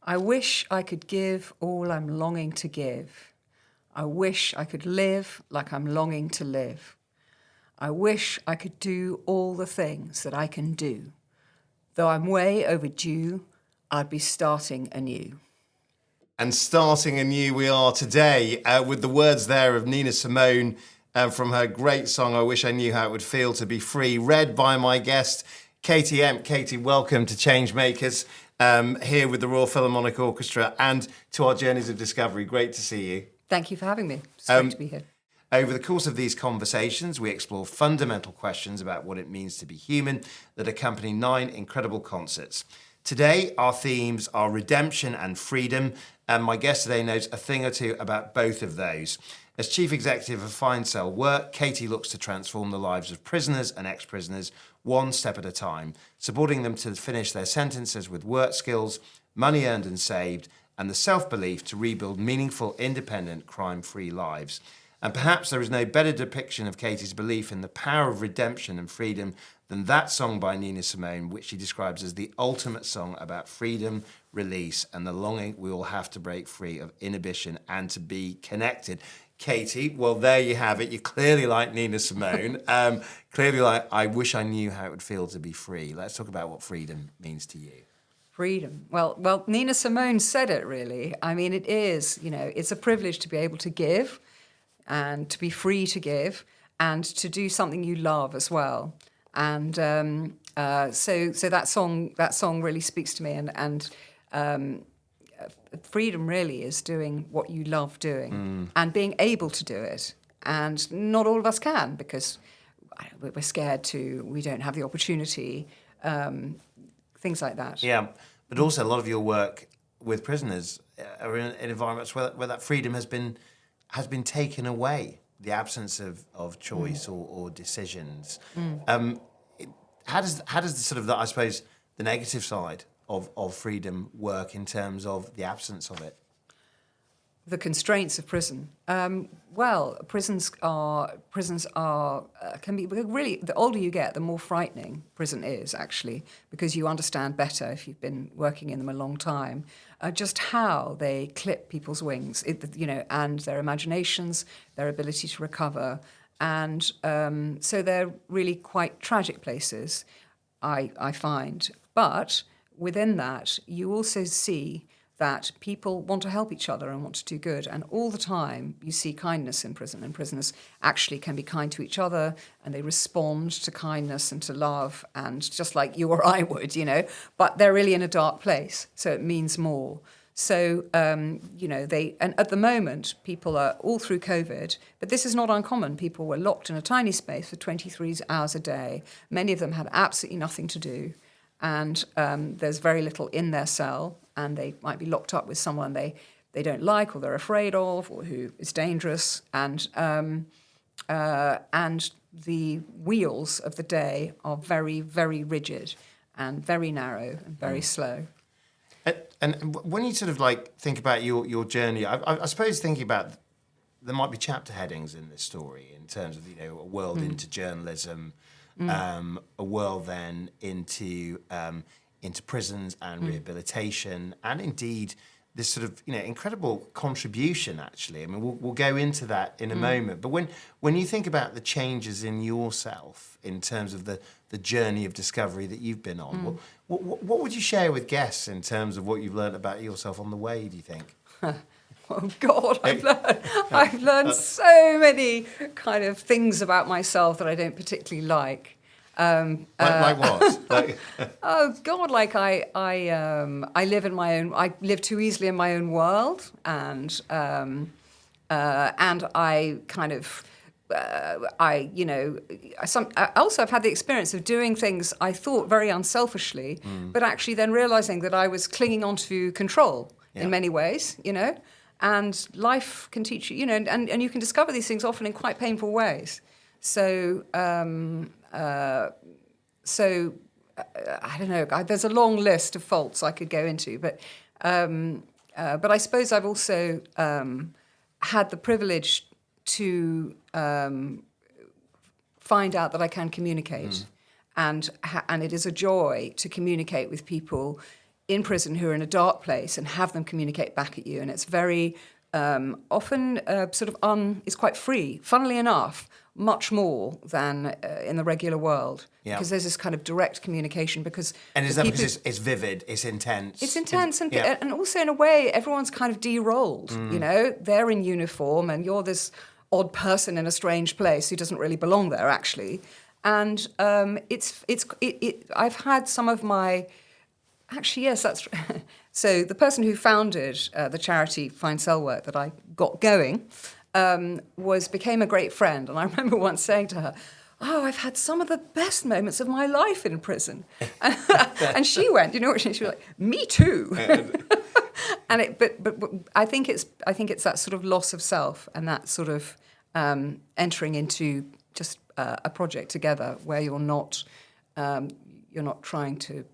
I wish I could give all I'm longing to give. I wish I could live like I'm longing to live. I wish I could do all the things that I can do. Though I'm way overdue, I'd be starting anew. And starting anew we are today with the words there of Nina Simone from her great song, I Wish I Knew How It Would Feel to Be Free, read by my guest, Katy Emck. Katy, welcome to Changemakers, here with the Royal Philharmonic Orchestra and to our Journeys of Discovery. Great to see you. Thank you for having me. It's great to be here. Over the course of these conversations, we explore fundamental questions about what it means to be human that accompany 9 incredible concerts. Today, our themes are redemption and freedom, and my guest today knows a thing or two about both of those. As Chief Executive of Find Cell Work, Katy looks to transform the lives of prisoners and ex-prisoners one step at a time, supporting them to finish their sentences with work skills, money earned and saved, and the self-belief to rebuild meaningful, independent, crime-free lives. And perhaps there is no better depiction of Katy's belief in the power of redemption and freedom than that song by Nina Simone, which she describes as the ultimate song about freedom, release, and the longing we all have to break free of inhibition and to be connected. Katy, well, there you have it. You clearly like Nina Simone. Clearly like, I wish I knew how it would feel to be free. Let's talk about what freedom means to you. Freedom. Well, Nina Simone said it, really. I mean, it is, it's a privilege to be able to give and to be free to give and to do something you love as well. And so that song really speaks to me. And freedom really is doing what you love doing and being able to do it. And not all of us can because we're scared to, we don't have the opportunity, things like that. Yeah, but also a lot of your work with prisoners are in environments where that freedom has been taken away, the absence of choice or decisions. How does the sort of, I suppose, the negative side of freedom work in terms of the absence of it? The constraints of prison. Prisons can be really. The older you get, the more frightening prison is actually, because you understand better if you've been working in them a long time, just how they clip people's wings, and their imaginations, their ability to recover, and so they're really quite tragic places, I find. But within that, you also see that people want to help each other and want to do good. And all the time you see kindness in prison, and prisoners actually can be kind to each other and they respond to kindness and to love, and just like you or I would, but they're really in a dark place, so it means more. So, and at the moment, people are all through COVID, but this is not uncommon. People were locked in a tiny space for 23 hours a day. Many of them had absolutely nothing to do. And there's very little in their cell, and they might be locked up with someone they don't like or they're afraid of or who is dangerous. And the wheels of the day are very, very rigid and very narrow and very slow. And when you sort of like think about your journey, I suppose thinking about, there might be chapter headings in this story in terms of, a world into journalism, a world then into prisons and rehabilitation, and indeed this sort of incredible contribution. Actually, I mean, we'll go into that in a moment. But when you think about the changes in yourself in terms of the journey of discovery that you've been on, what would you share with guests in terms of what you've learned about yourself on the way? Do you think? Oh God, I've learned so many kind of things about myself that I don't particularly like. Like what? Oh God, like I live in my own. I live too easily in my own world, and I kind of. I also have had the experience of doing things I thought very unselfishly, but actually then realizing that I was clinging onto control in many ways, and life can teach you, and you can discover these things often in quite painful ways. So, I don't know. There's a long list of faults I could go into, but I suppose I've also had the privilege to find out that I can communicate, and it is a joy to communicate with people in prison who are in a dark place and have them communicate back at you. And it's very often it's quite free, funnily enough, much more than in the regular world. Yeah. Because there's this kind of direct communication. And is that because it's vivid, it's intense? It's intense, and also in a way, everyone's kind of de-rolled. You know, they're in uniform, and you're this odd person in a strange place who doesn't really belong there, actually. And I've had some of my. Actually, yes, that's so. The person who founded the charity Find Cell Work that I got going became a great friend, and I remember once saying to her, "Oh, I've had some of the best moments of my life in prison," and she went, "You know what?" She was like, "Me too." But I think it's that sort of loss of self and that sort of entering into just a project together where you're not trying to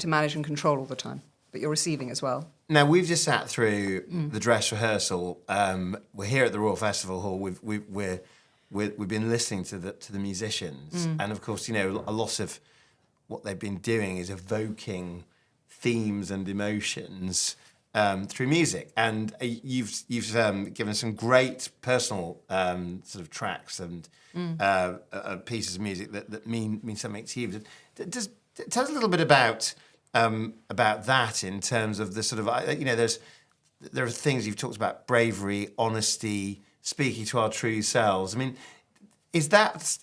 manage and control all the time, but you're receiving as well. Now, we've just sat through the dress rehearsal. We're here at the Royal Festival Hall. We've been listening to the musicians, and of course, you know, a lot of what they've been doing is evoking themes and emotions through music. And you've given some great personal sort of tracks and pieces of music that mean something to you. Tell us a little bit about that in terms of the sort of, you know, there are things you've talked about: bravery, honesty, speaking to our true selves. I mean, is that?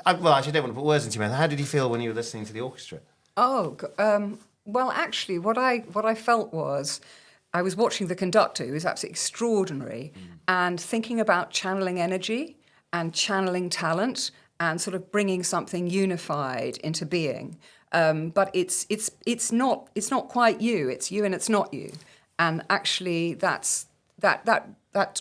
Well, actually, I don't want to put words into your mouth. How did you feel when you were listening to the orchestra? Well, actually, what I felt was, I was watching the conductor, who was absolutely extraordinary, and thinking about channeling energy and channeling talent and sort of bringing something unified into being. But it's not quite you. It's you and it's not you. And actually, that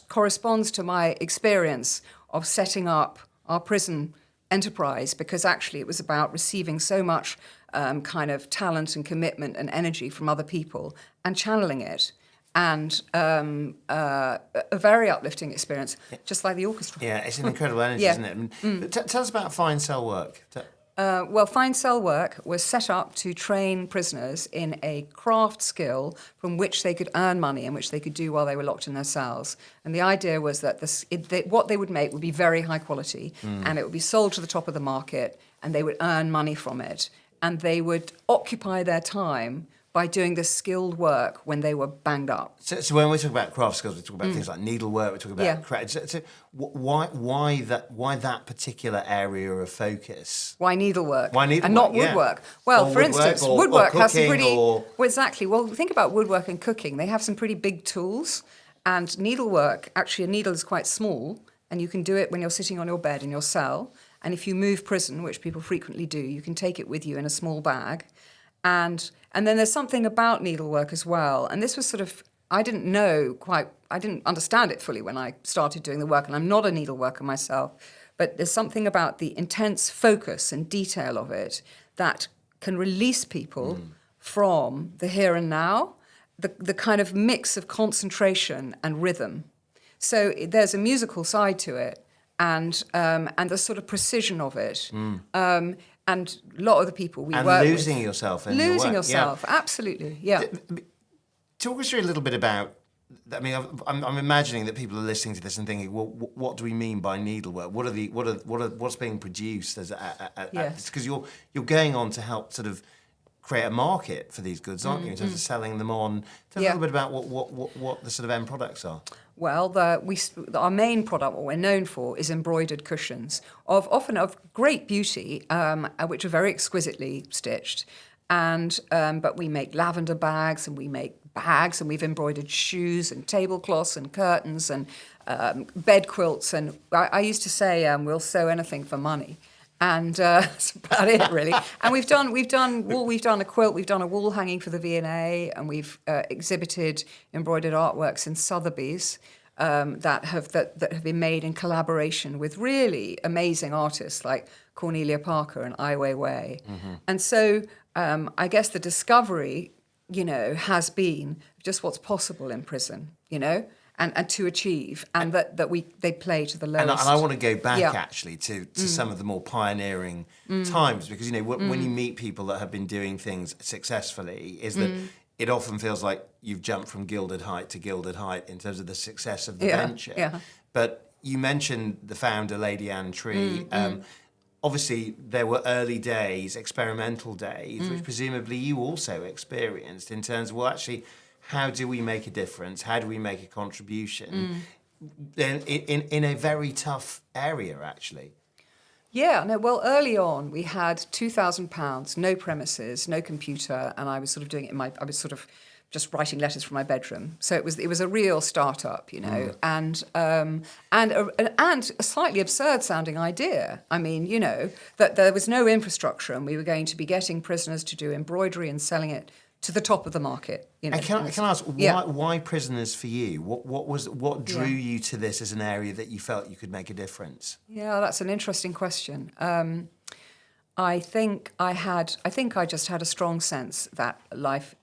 corresponds to my experience of setting up our prison enterprise, because actually it was about receiving so much kind of talent and commitment and energy from other people and channeling it. And a very uplifting experience, just like the orchestra. Yeah, it's an incredible energy, isn't it? Tell us about Find Cell Work. Well, Find Cell Work was set up to train prisoners in a craft skill from which they could earn money and which they could do while they were locked in their cells. And the idea was that what they would make would be very high quality, and it would be sold to the top of the market, and they would earn money from it. And they would occupy their time by doing this skilled work when they were banged up. So when we talk about craft skills, we talk about things like needlework, we talk about so why that particular area of focus? Why needlework? Why needlework? And not woodwork? Yeah. Well, or for instance, or woodwork has some cooking pretty... Well, exactly. Well, think about woodwork and cooking. They have some pretty big tools. And needlework, actually, a needle is quite small, and you can do it when you're sitting on your bed in your cell. And if you move prison, which people frequently do, you can take it with you in a small bag. And then there's something about needlework as well. And this was sort of, I didn't understand it fully when I started doing the work, and I'm not a needleworker myself, but there's something about the intense focus and detail of it that can release people from the here and now, the kind of mix of concentration and rhythm. So there's a musical side to it, and the sort of precision of it. And a lot of the people we work with... And losing yourself in your work. Losing yourself, absolutely, yeah. Talk us through a little bit about... I mean, I'm imagining that people are listening to this and thinking, well, what do we mean by needlework? What's being produced as because you're going on to help sort of create a market for these goods, aren't you, in terms of selling them on? Tell us a little bit about what the sort of end products are. Well, our main product, what we're known for, is embroidered cushions, often of great beauty, which are very exquisitely stitched. But we make lavender bags, and we make bags, and we've embroidered shoes and tablecloths and curtains and bed quilts. And I used to say, we'll sew anything for money. And that's about it, really. And we've done wool, we've done a quilt, we've done a wall hanging for the V&A, and we've exhibited embroidered artworks in Sotheby's that have been made in collaboration with really amazing artists like Cornelia Parker and Ai Weiwei. And so I guess the discovery, has been just what's possible in prison, and to achieve, and that they play to the lowest. And I want to go back Yeah. actually to some of the more pioneering times, because when you meet people that have been doing things successfully, is that it often feels like you've jumped from gilded height to gilded height in terms of the success of the venture. Yeah. But you mentioned the founder, Lady Anne Tree. Obviously, there were early days, experimental days, which presumably you also experienced in terms of, well, actually, how do we make a difference? How do we make a contribution in a very tough area, actually? Yeah, no, well, early on, we had £2,000, no premises, no computer, and I was sort of doing it I was sort of just writing letters from my bedroom. So it was a real startup, and a slightly absurd sounding idea. I mean, that there was no infrastructure, and we were going to be getting prisoners to do embroidery and selling it to the top of the market. Can I ask why prisoners for you? What drew you to this as an area that you felt you could make a difference? Yeah, that's an interesting question. I think I just had a strong sense that life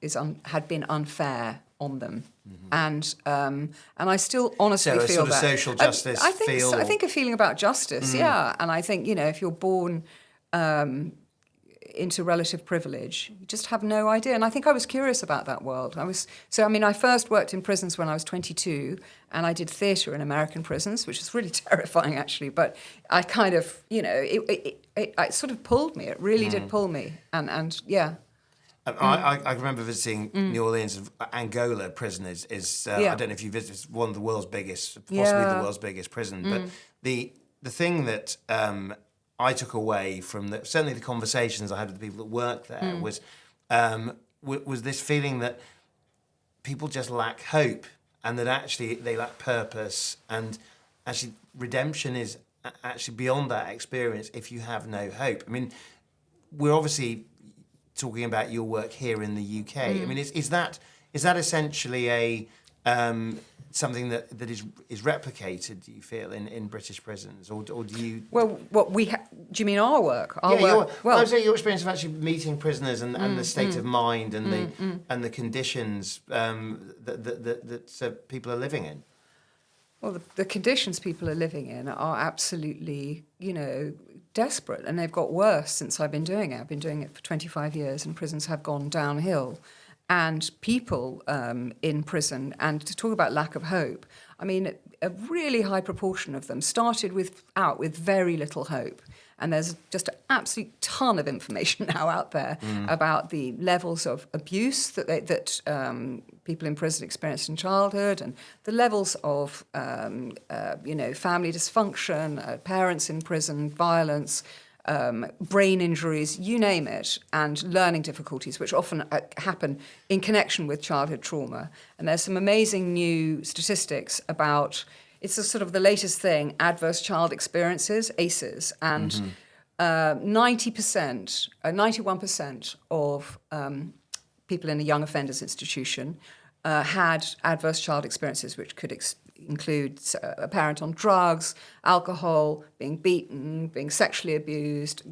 had been unfair on them, and I still honestly feel sort of that social justice feel. I think a feeling about justice, yeah, and I think if you're born into relative privilege, you just have no idea. And I think I was curious about that world. I first worked in prisons when I was 22, and I did theatre in American prisons, which was really terrifying, actually. But I kind of, it sort of pulled me. It really did pull me. And yeah. I remember visiting New Orleans. Angola prison is I don't know if you visited, it's one of the world's biggest, possibly the world's biggest prison. But the thing that I took away from certainly the conversations I had with the people that worked there was this feeling that people just lack hope, and that actually they lack purpose, and actually redemption is actually beyond that experience if you have no hope. I mean, we're obviously talking about your work here in the UK. I mean, is that essentially a something that is replicated, do you feel, in British prisons, or do you? Well, do you mean our work? Our work. I would say your experience of actually meeting prisoners and the state of mind and the conditions that people are living in. Well, the conditions people are living in are absolutely, desperate, and they've got worse since I've been doing it. I've been doing it for 25 years, and prisons have gone downhill. And people in prison, and to talk about lack of hope, I mean, a really high proportion of them started out with very little hope. And there's just an absolute ton of information now out there about the levels of abuse that people in prison experience in childhood, and the levels of, family dysfunction, parents in prison, violence, brain injuries, you name it, and learning difficulties, which often happen in connection with childhood trauma. And there's some amazing new statistics about, it's a sort of the latest thing, adverse child experiences, ACEs, and 91% of people in a young offenders institution had adverse child experiences, which could include a parent on drugs, alcohol, being beaten, being sexually abused,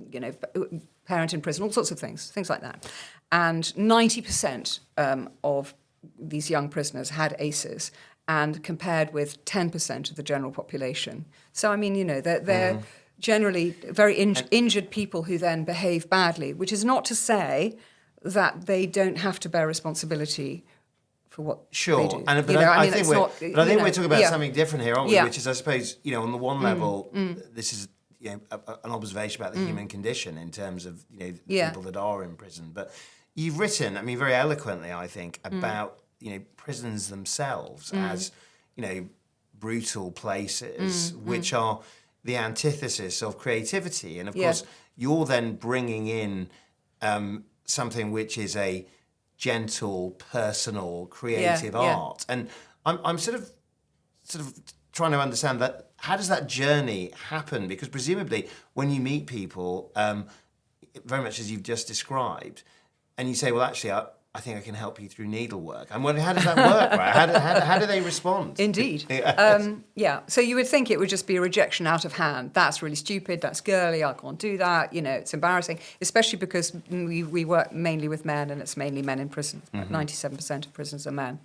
parent in prison, all sorts of things like that. And 90% of these young prisoners had ACEs, and compared with 10% of the general population. So, I mean, they're generally very injured people who then behave badly, which is not to say that they don't have to bear responsibility for what they do. I think we're talking about something different here, aren't we? Which is, I suppose, on the one level, this is an observation about the human condition in terms of people that are in prison. But you've written, I mean, very eloquently, I think, about prisons themselves as brutal places, which are the antithesis of creativity. And of course, you're then bringing in something which is a gentle, personal, creative art. And I'm sort of trying to understand that. How does that journey happen? Because presumably when you meet people, very much as you've just described, and you say, well, actually, I think I can help you through needlework. I'm wondering, how does that work, right? How do they respond? Indeed. So you would think it would just be a rejection out of hand. That's really stupid. That's girly. I can't do that. It's embarrassing, especially because we work mainly with men, and it's mainly men in prison. 97% of prisoners are men.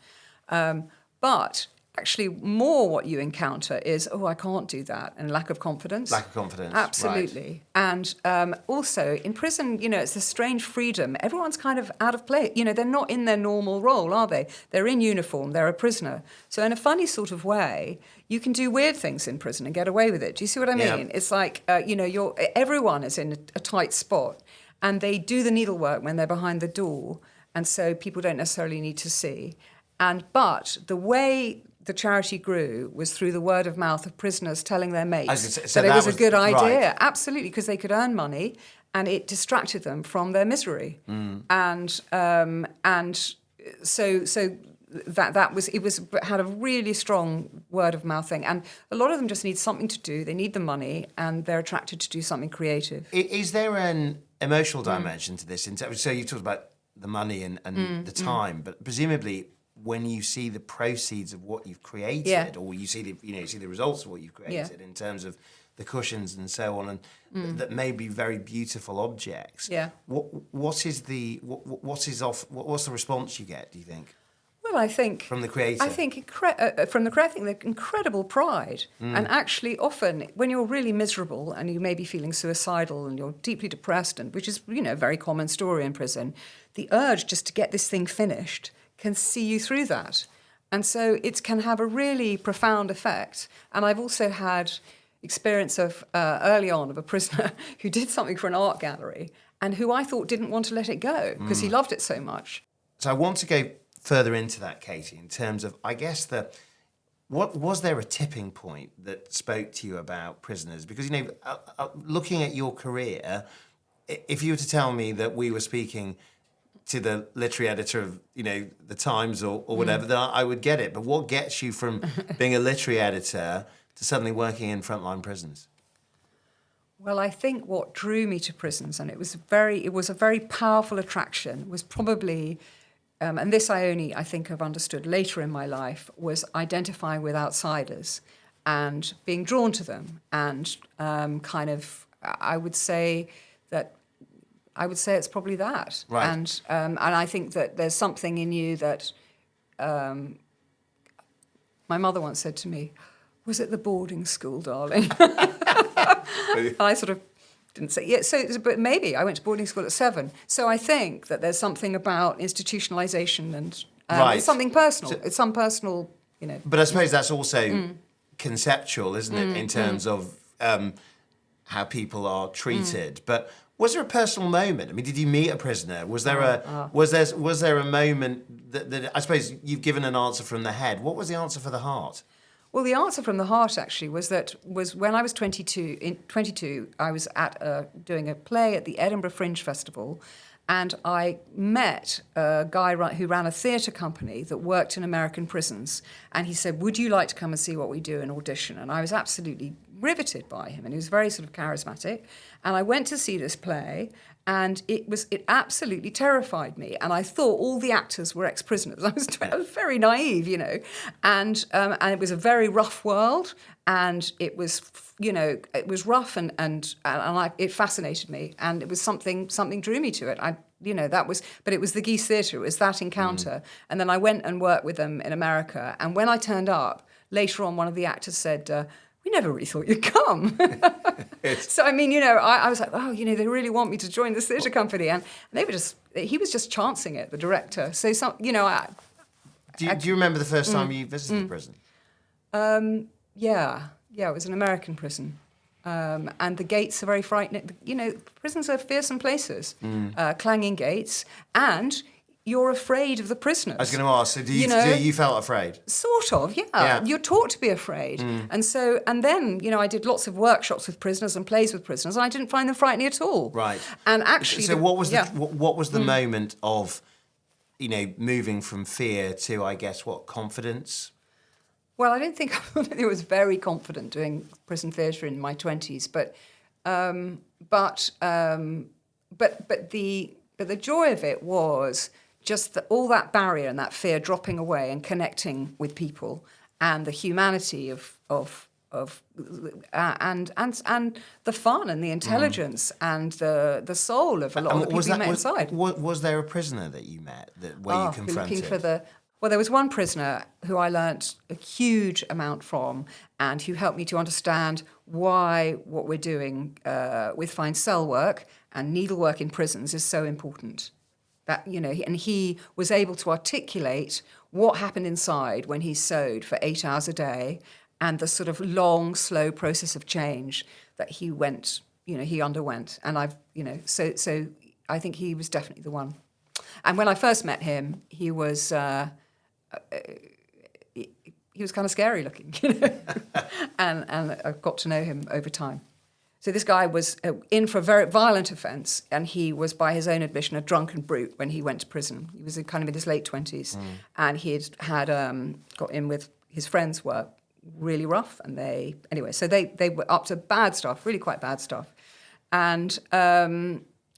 But actually more what you encounter is, oh, I can't do that, and lack of confidence. Lack of confidence. Absolutely. Right. And also in prison, it's a strange freedom. Everyone's kind of out of place. They're not in their normal role, are they? They're in uniform. They're a prisoner. So in a funny sort of way, you can do weird things in prison and get away with it. Do you see what I mean? It's like, everyone is in a tight spot, and they do the needlework when they're behind the door, and so people don't necessarily need to see. But the way the charity grew was through the word of mouth of prisoners telling their mates that it was a good idea. Right. Absolutely, because they could earn money, and it distracted them from their misery. And so it had a really strong word of mouth thing. And a lot of them just need something to do. They need the money, and they're attracted to do something creative. Is there an emotional dimension to this? So you talked about the money and the time, but presumably, when you see the proceeds of what you've created, or you see the results of what you've created in terms of the cushions and so on, and that may be very beautiful objects. Yeah. What's the response you get? Do you think? Well, I think from the creator. I think from the creator, the incredible pride, and actually often when you're really miserable and you may be feeling suicidal and you're deeply depressed, and which is a very common story in prison, the urge just to get this thing finished can see you through that. And so it can have a really profound effect. And I've also had experience of early on of a prisoner who did something for an art gallery and who I thought didn't want to let it go because he loved it so much. So I want to go further into that, Katy, in terms of, I guess, what was there a tipping point that spoke to you about prisoners? Because, looking at your career, if you were to tell me that we were speaking to the literary editor of, the Times or whatever, then I would get it. But what gets you from being a literary editor to suddenly working in frontline prisons? Well, I think what drew me to prisons, and it was a very powerful attraction, was probably, and this I think have understood later in my life, was identifying with outsiders and being drawn to them, and I would say it's probably that. Right. And I think that there's something in you that my mother once said to me, "Was it the boarding school, darling?" I sort of didn't say, yeah, but maybe I went to boarding school at 7. So I think that there's something about institutionalization and it's something personal. It's some personal, But I suppose that's also conceptual, isn't it, in terms of how people are treated. But was there a personal moment? I mean, did you meet a prisoner? Was there was there a moment that I suppose you've given an answer from the head? What was the answer for the heart? Well, the answer from the heart actually was when I was 22. In 22, I was doing a play at the Edinburgh Fringe Festival, and I met a guy who ran a theatre company that worked in American prisons. And he said, "Would you like to come and see what we do and audition?" And I was absolutely riveted by him, and he was very sort of charismatic. And I went to see this play, and it absolutely terrified me. And I thought all the actors were ex-prisoners. I was very naive, and it was a very rough world, and it was rough, and it fascinated me, and it was something drew me to it. But it was the Geese Theatre. It was that encounter, and then I went and worked with them in America. And when I turned up later on, one of the actors said, "We never really thought you'd come." So, I mean, I was like, oh, they really want me to join this theatre company. And he was just chancing it, the director. So, do you remember the first time you visited the prison? Yeah, it was an American prison. And the gates are very frightening. Prisons are fearsome places, clanging gates, and you're afraid of the prisoners. I was going to ask, so you felt afraid? Sort of, yeah. You're taught to be afraid. And then, I did lots of workshops with prisoners and plays with prisoners, and I didn't find them frightening at all. Right. And actually... So what was the moment of, moving from fear to, I guess, confidence? Well, I don't think I was very confident doing prison theatre in my 20s, but the joy of it was just all that barrier and that fear dropping away and connecting with people, and the humanity of and the fun and the intelligence and the soul of a lot of the people you met inside. Was there a prisoner that you met where you confronted? Well, there was one prisoner who I learnt a huge amount from, and who helped me to understand why what we're doing with fine cell work and needlework in prisons is so important. That, you know, and he was able to articulate what happened inside when he sewed for 8 hours a day, and the sort of long, slow process of change that he underwent. And so I think he was definitely the one. And when I first met him, he was kind of scary looking, you know, and I got to know him over time. So this guy was in for a very violent offence, and he was, by his own admission, a drunken brute when he went to prison. He was kind of in his late 20s, and he had got in with his friends were really rough, and they were up to bad stuff, really quite bad stuff, and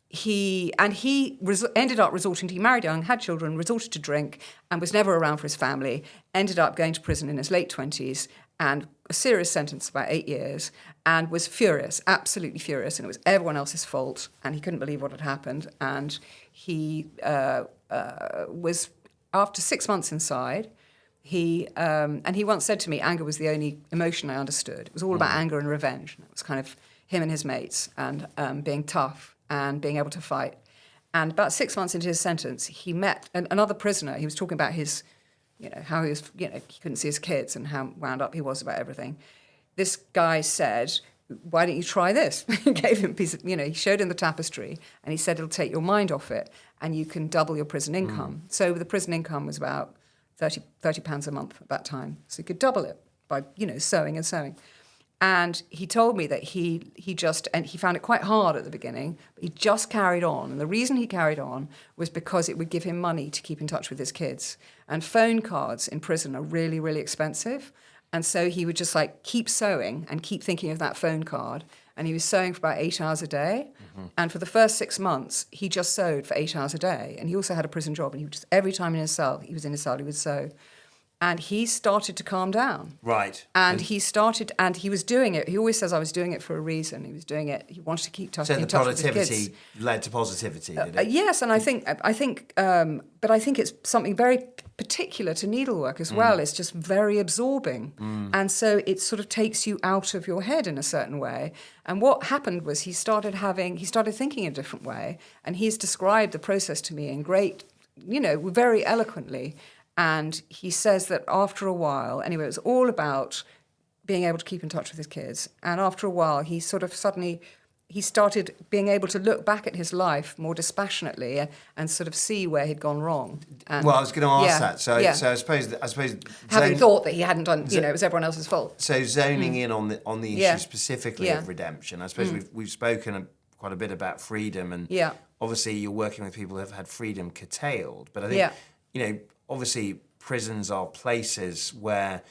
he ended up resorting to, he married young, had children, resorted to drink, and was never around for his family. Ended up going to prison in his late 20s, and a serious sentence, about 8 years, and was furious, absolutely furious, and it was everyone else's fault, and he couldn't believe what had happened. And he was, after 6 months inside, he once said to me, anger was the only emotion I understood. It was all about anger and revenge. And it was kind of him and his mates, and being tough and being able to fight. And about 6 months into his sentence, he met another prisoner. He was talking about his, you know, how he was, you know, he couldn't see his kids and how wound up he was about everything. This guy said, why don't you try this? He gave him a piece of, you know, he showed him the tapestry, and he said, it'll take your mind off it, and you can double your prison income. So the prison income was about £30 a month at that time. So you could double it by, you know, sewing and sewing. And he told me that he found it quite hard at the beginning, but he just carried on. And the reason he carried on was because it would give him money to keep in touch with his kids. And phone cards in prison are really, really expensive. And so he would just like keep sewing and keep thinking of that phone card. And he was sewing for about 8 hours a day. And for the first 6 months, he just sewed for 8 hours a day. And he also had a prison job. And he would just, every time he was in his cell, he would sew. And he started to calm down. Right. And he was doing it. He always says, I was doing it for a reason. He was doing it, he wanted to keep in touch with his kids. So the productivity led to positivity, did it? Yes, and I think it's something very particular to needlework as well. It's just very absorbing. And so it sort of takes you out of your head in a certain way. And what happened was he started thinking a different way. And he's described the process to me in great, you know, very eloquently. And he says that after a while, anyway, it was all about being able to keep in touch with his kids. And after a while, he started being able to look back at his life more dispassionately and sort of see where he'd gone wrong. And, well, I was going to ask that. So I suppose having thought that he hadn't done, you know, it was everyone else's fault. So zoning in on the issue specifically of redemption, I suppose we've spoken quite a bit about freedom, and obviously you're working with people who have had freedom curtailed. But I think you know, obviously prisons are places where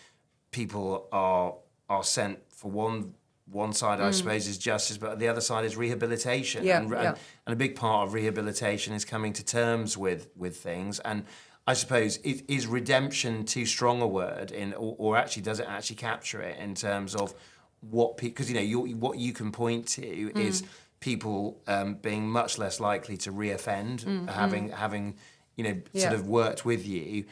people are sent for one side, I suppose, is justice, but the other side is rehabilitation. And a big part of rehabilitation is coming to terms with things. And I suppose, is redemption too strong a word, or actually does it actually capture it in terms of what people, because, you know, what you can point to is people being much less likely to reoffend, having you know, sort of worked with you.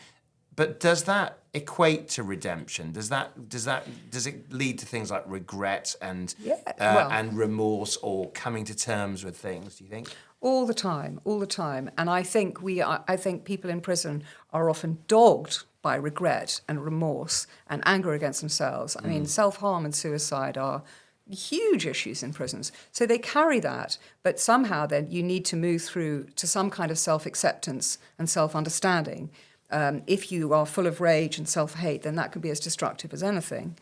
But does that equate to redemption? Does it lead to things like regret and remorse, or coming to terms with things, do you think? All the time. And I think people in prison are often dogged by regret and remorse and anger against themselves. I mean, self-harm and suicide are huge issues in prisons. So they carry that, but somehow then you need to move through to some kind of self-acceptance and self-understanding. If you are full of rage and self-hate, then that can be as destructive as anything.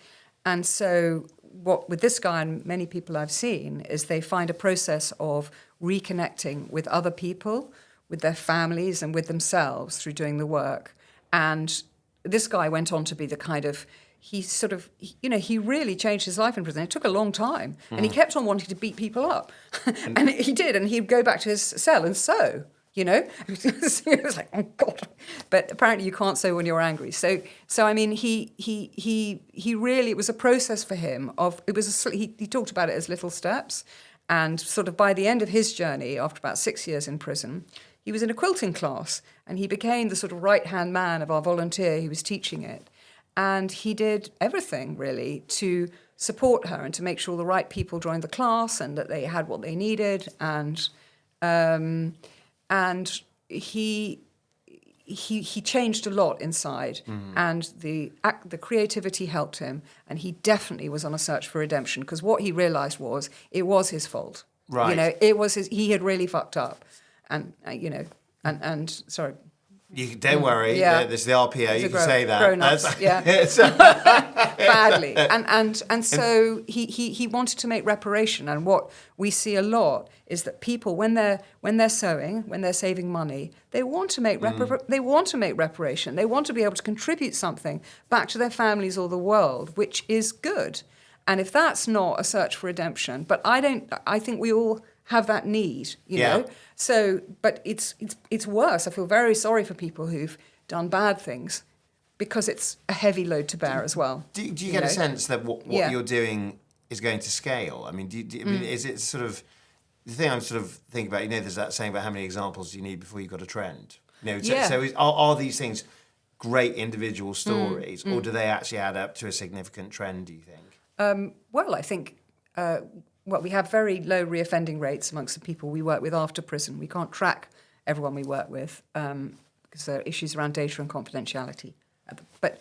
And so what with this guy and many people I've seen is they find a process of reconnecting with other people, with their families and with themselves through doing the work. And this guy went on to be the kind of, he really changed his life in prison. It took a long time. And he kept on wanting to beat people up. And he did. And he'd go back to his cell and sew, you know. It was like, oh, God. But apparently you can't sew when you're angry. So I mean, he really, it was a process for him he talked about it as little steps. And sort of by the end of his journey, after about 6 years in prison, he was in a quilting class, and he became the sort of right-hand man of our volunteer who was teaching it. And he did everything, really, to support her and to make sure the right people joined the class and that they had what they needed. And he changed a lot inside, and the creativity helped him, and he definitely was on a search for redemption, because what he realised was it was his fault. Right. You know, it was he had really fucked up, and you know, and sorry. You don't worry. Yeah. There's the RPO. You can say that. Grown-ups, yeah. Badly, and so he wanted to make reparation. And what we see a lot is that people, when they're sewing, when they're saving money, they want to make reparation. They want to be able to contribute something back to their families or the world, which is good. And if that's not a search for redemption, but I think we all have that need, you know. So, but it's worse. I feel very sorry for people who've done bad things, because it's a heavy load to bear as well. Do you get a sense that what you're doing is going to scale? I mean, I mean, is it sort of the thing I'm sort of thinking about? You know, there's that saying about how many examples you need before you've got a trend. You know, so are these things great individual stories, or do they actually add up to a significant trend, do you think? Well, I think. We have very low reoffending rates amongst the people we work with after prison. We can't track everyone we work with because there are issues around data and confidentiality. But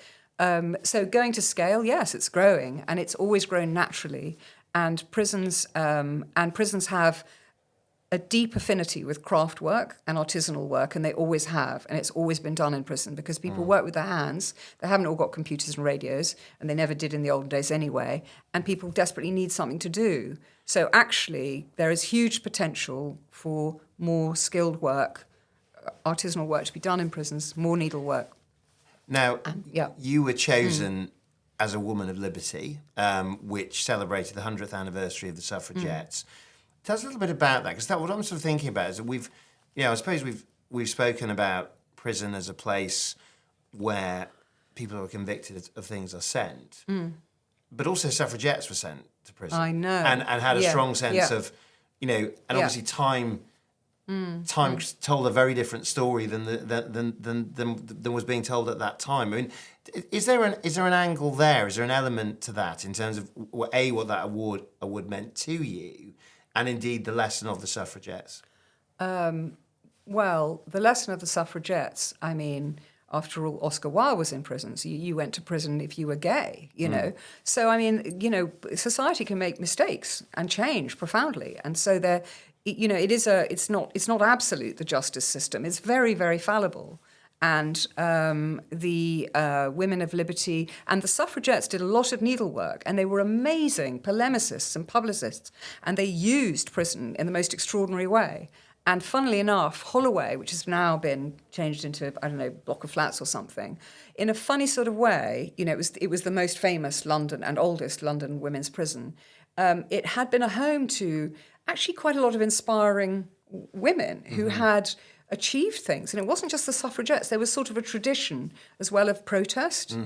so going to scale, yes, it's growing, and it's always grown naturally. And prisons have a deep affinity with craft work and artisanal work, and they always have, and it's always been done in prison because people work with their hands. They haven't all got computers and radios, and they never did in the olden days anyway, and people desperately need something to do. So actually, there is huge potential for more skilled work, artisanal work to be done in prisons, more needlework. Now, you were chosen as a woman of liberty, which celebrated the 100th anniversary of the suffragettes. Tell us a little bit about that, because what I'm sort of thinking about is that I suppose we've spoken about prison as a place where people who are convicted of things are sent, but also suffragettes were sent to prison. I know, and had a strong sense of, you know, and obviously time told a very different story than was being told at that time. I mean, is there an angle there? Is there an element to that in terms of what that award meant to you? And indeed, the lesson of the suffragettes? Well, the lesson of the suffragettes, I mean, after all, Oscar Wilde was in prison. So you went to prison if you were gay, you know. So, I mean, you know, society can make mistakes and change profoundly. And so there, you know, it's not absolute, the justice system. It's very, very fallible. And the women of liberty and the suffragettes did a lot of needlework, and they were amazing polemicists and publicists, and they used prison in the most extraordinary way. And funnily enough, Holloway, which has now been changed into, I don't know, block of flats or something, in a funny sort of way, you know, it was the most famous London and oldest London women's prison. It had been a home to actually quite a lot of inspiring women who had achieved things. And it wasn't just the suffragettes. There was sort of a tradition as well of protest,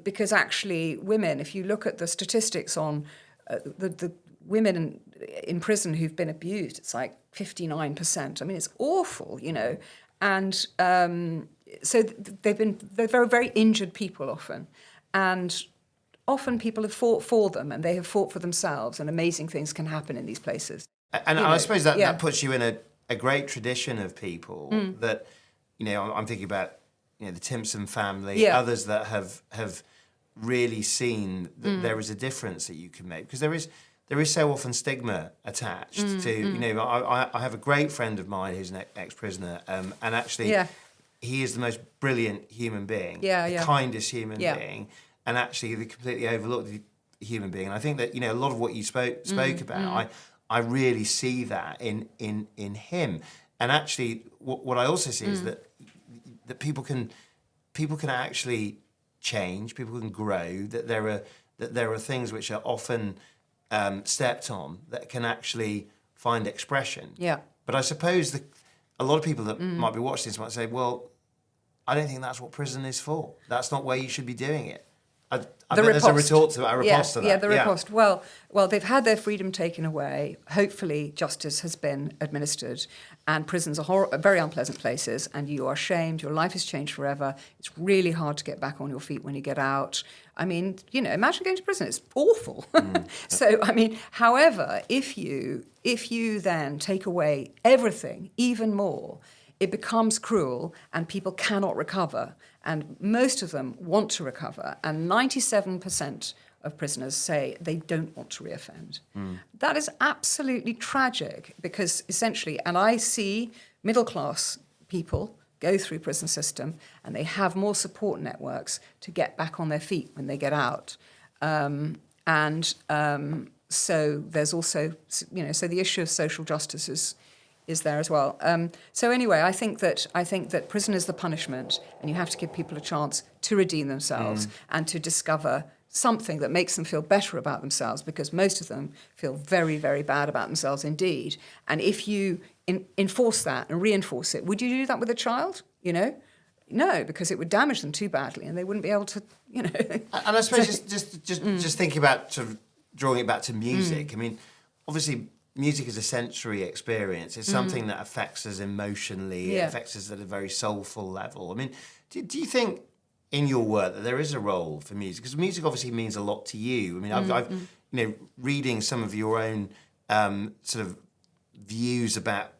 because actually women, if you look at the statistics on the women in prison who've been abused, it's like 59%. I mean, it's awful, you know. And so they're very, very injured people often. And often people have fought for them, and they have fought for themselves, and amazing things can happen in these places. And I suppose that puts you in a great tradition of people that, you know, I'm thinking about, you know, the Timpson family, others that have really seen that there is a difference that you can make, because there is so often stigma attached to, you know, I have a great friend of mine who's an ex-prisoner, and actually he is the most brilliant human being, the kindest human being, and actually the completely overlooked human being. And I think that, you know, a lot of what you spoke about, I really see that in him. And actually, what I also see is that people can actually change, people can grow. That there are things which are often stepped on that can actually find expression. Yeah. But I suppose a lot of people that might be watching this might say, well, I don't think that's what prison is for. That's not where you should be doing it. I bet there's a riposte to that. Yeah, the riposte. Well, they've had their freedom taken away. Hopefully, justice has been administered, and prisons are very unpleasant places, and you are shamed. Your life has changed forever. It's really hard to get back on your feet when you get out. I mean, imagine going to prison. It's awful. So, I mean, however, if you then take away everything even more, it becomes cruel and people cannot recover. And most of them want to recover. And 97% of prisoners say they don't want to reoffend. That is absolutely tragic because essentially, and I see middle-class people go through prison system and they have more support networks to get back on their feet when they get out. So there's also, so the issue of social justice is there as well. So anyway, I think that prison is the punishment, and you have to give people a chance to redeem themselves and to discover something that makes them feel better about themselves, because most of them feel very, very bad about themselves indeed. And if you enforce that and reinforce it, would you do that with a child? No, because it would damage them too badly, and they wouldn't be able to, And I suppose just thinking about sort of drawing it back to music. I mean, obviously, music is a sensory experience. It's something that affects us emotionally. It affects us at a very soulful level. I mean, do you think in your work that there is a role for music? Because music obviously means a lot to you. I mean, I've reading some of your own sort of views about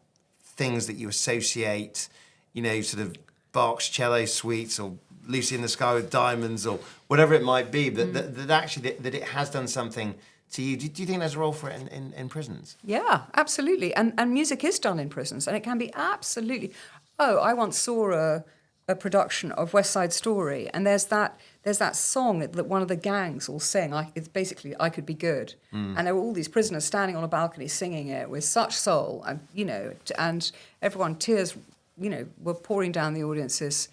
things that you associate, sort of Bach's cello suites or Lucy in the Sky with Diamonds or whatever it might be, but that actually that it has done something to you. Do you think there's a role for it in prisons? Yeah, absolutely. And music is done in prisons, and it can be absolutely... I once saw a production of West Side Story, and there's that song that one of the gangs all sing. It's basically "I Could Be Good," and there were all these prisoners standing on a balcony singing it with such soul, and everyone, tears, were pouring down the audience's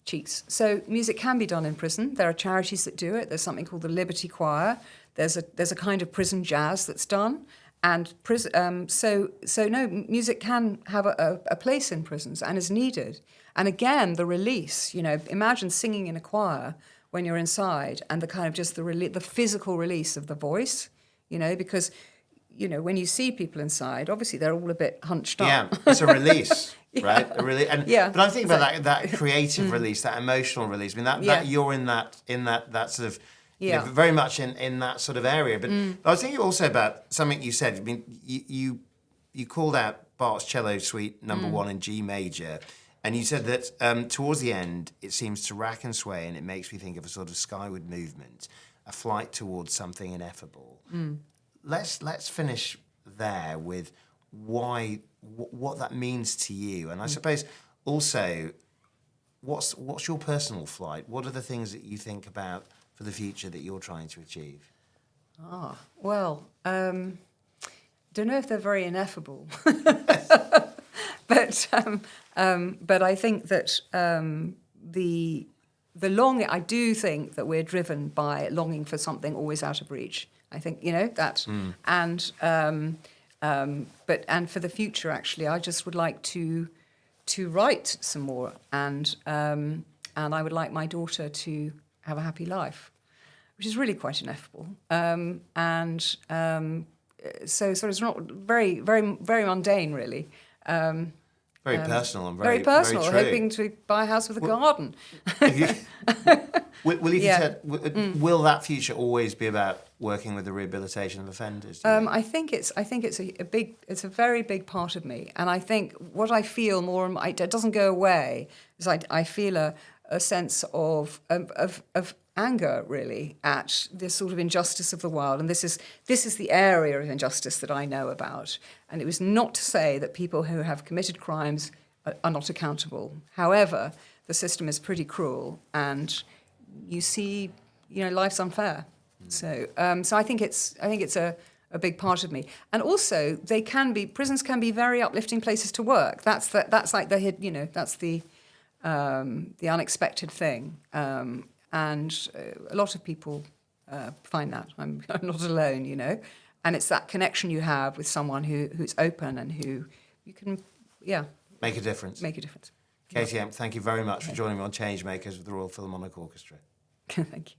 cheeks. So music can be done in prison. There are charities that do it. There's something called the Liberty Choir. There's a kind of prison jazz that's done, and music can have a place in prisons and is needed. And again, the release. Imagine singing in a choir when you're inside, and the kind of just the physical release of the voice. Because when you see people inside, obviously they're all a bit hunched up. Yeah, it's a release. Right, but I'm thinking about that creative release, that emotional release. I mean, that you're in that sort of very much in that sort of area. But I was thinking also about something you said. I mean, you called out Bach's Cello Suite No. 1 in G major, and you said that towards the end it seems to rack and sway, and it makes me think of a sort of skyward movement, a flight towards something ineffable. Let's finish there with what that means to you, and I suppose also what's your personal flight? What are the things that you think about for the future that you're trying to achieve? Don't know if they're very ineffable, but I think that I do think that we're driven by longing for something always out of reach. I think that, and for the future, actually, I just would like to write some more, and I would like my daughter to have a happy life, which is really quite ineffable. So it's not very, very, very mundane, really. Very personal and very personal. Very true. Hoping to buy a house with a garden. Will that future always be about working with the rehabilitation of offenders? I think it's a very big part of me, and I think what I feel more, it doesn't go away, is I feel a sense of anger, really, at this sort of injustice of the world, and this is the area of injustice that I know about. And it was not to say that people who have committed crimes are not accountable. However, the system is pretty cruel, and you see, life's unfair. So I think it's a big part of me. And also, prisons can be very uplifting places to work. That's like that's the unexpected thing. And a lot of people find that. I'm not alone, And it's that connection you have with someone who's open and who you can, make a difference. Katy, Emck, thank you very much for joining me on Changemakers with the Royal Philharmonic Orchestra. Thank you.